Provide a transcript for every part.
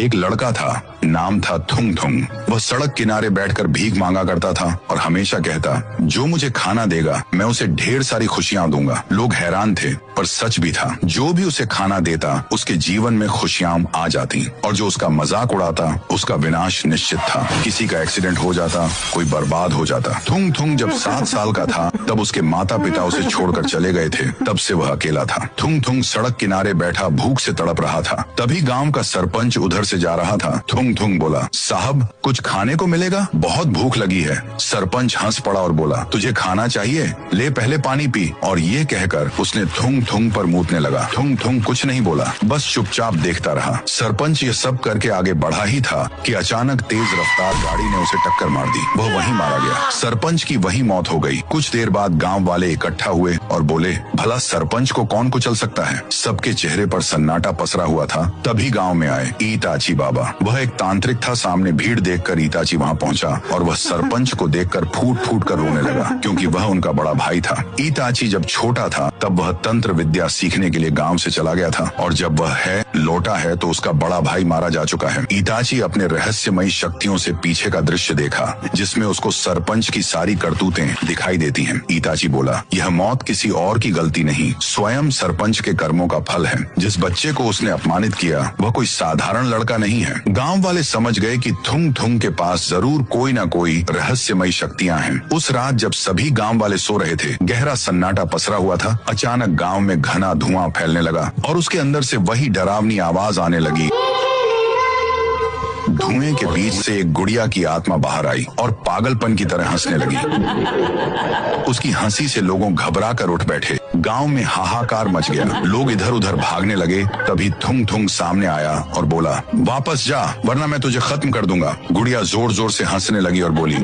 एक लड़का था, नाम था थुंग थुंग। वह सड़क किनारे बैठकर भीख मांगा करता था और हमेशा कहता, जो मुझे खाना देगा मैं उसे ढेर सारी खुशियां दूंगा। लोग हैरान थे पर सच भी था। जो भी उसे खाना देता उसके जीवन में खुशियां आ जाती और जो उसका मजाक उड़ाता उसका विनाश निश्चित था। किसी का एक्सीडेंट हो जाता, कोई बर्बाद हो जाता। थुंग थुंग जब 7 साल का था तब उसके माता पिता उसे छोड़कर चले गए थे। तब से वह अकेला था। थुंग थुंग सड़क किनारे बैठा भूख से तड़प रहा था। तभी गांव का सरपंच उधर से जा रहा था। थुंग थुंग बोला, साहब कुछ खाने को मिलेगा, बहुत भूख लगी है। सरपंच हंस पड़ा और बोला, तुझे खाना चाहिए, ले पहले पानी पी। और ये कहकर उसने थुंग थुंग पर मूतने लगा। थुंग थुंग कुछ नहीं बोला, बस चुपचाप देखता रहा। सरपंच ये सब करके आगे बढ़ा ही था कि अचानक तेज रफ्तार गाड़ी ने उसे टक्कर मार दी। वह वहीं मारा गया। सरपंच की वहीं मौत हो गई। कुछ देर बाद गांव वाले इकट्ठा हुए और बोले, भला सरपंच को कौन कुचल सकता है। सबके चेहरे पर सन्नाटा पसरा हुआ था। तभी गांव में आए ईताची बाबा। वह एक तांत्रिक था। सामने भीड़ देखकर ईताची वहां पहुंचा और वह सरपंच को देखकर फूट फूट कर रोने लगा, क्योंकि वह उनका बड़ा भाई था। ईताची जब छोटा था तब वह तंत्र विद्या सीखने के लिए गांव से चला गया था और जब वह लौटा है तो उसका बड़ा भाई मारा जा चुका है। ईताची अपने रहस्यमयी शक्तियों से पीछे का दृश्य देखा, जिसमें उसको सरपंच की सारी करतूतें दिखाई देती हैं। ईताची बोला, यह मौत किसी और की गलती नहीं, स्वयं सरपंच के कर्मों का फल है। जिस बच्चे को उसने अपमानित किया वह कोई साधारण लड़का नहीं है। गांव वाले समझ गए कि थुंग थुंग के पास जरूर कोई न कोई रहस्यमयी शक्तियां हैं। उस रात जब सभी गांव वाले सो रहे थे, गहरा सन्नाटा पसरा हुआ था। अचानक गांव में घना धुआं फैलने लगा और उसके अंदर से वही डरावनी आवाज आने लगी। धुएं के बीच से एक गुड़िया की आत्मा बाहर आई और पागलपन की तरह हंसने लगी। उसकी हंसी से लोगों घबरा कर उठ बैठे। गांव में हाहाकार मच गया। लोग इधर उधर भागने लगे। तभी थुंग थुंग सामने आया और बोला, वापस जा वरना मैं तुझे खत्म कर दूंगा। गुड़िया जोर जोर से हंसने लगी और बोली,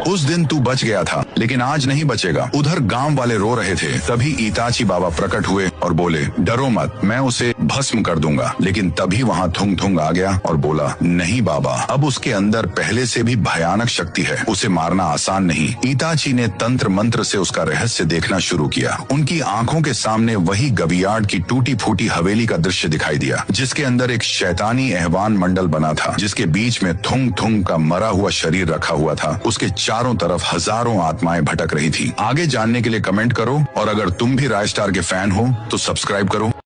उस दिन तू बच गया था लेकिन आज नहीं बचेगा। उधर गांव वाले रो रहे थे। तभी ईताची बाबा प्रकट हुए और बोले, डरो मत, मैं उसे भस्म कर दूंगा। लेकिन तभी वहां थुंग थुंग आ गया और बोला, नहीं बाबा, अब उसके अंदर पहले से भी भयानक शक्ति है, उसे मारना आसान नहीं। ईताची ने तंत्र मंत्र से उसका रहस्य देखना शुरू किया। उनकी आंखों के सामने वही गवियाड की टूटी फूटी हवेली का दृश्य दिखाई दिया, जिसके अंदर एक शैतानी एहवान मंडल बना था, जिसके बीच में थुंग थुंग का मरा हुआ शरीर रखा हुआ था। उसके चारों तरफ हजारों आत्माएं भटक रही थी। आगे जानने के लिए कमेंट करो और अगर तुम भी राय स्टार के फैन हो तो सब्सक्राइब करो।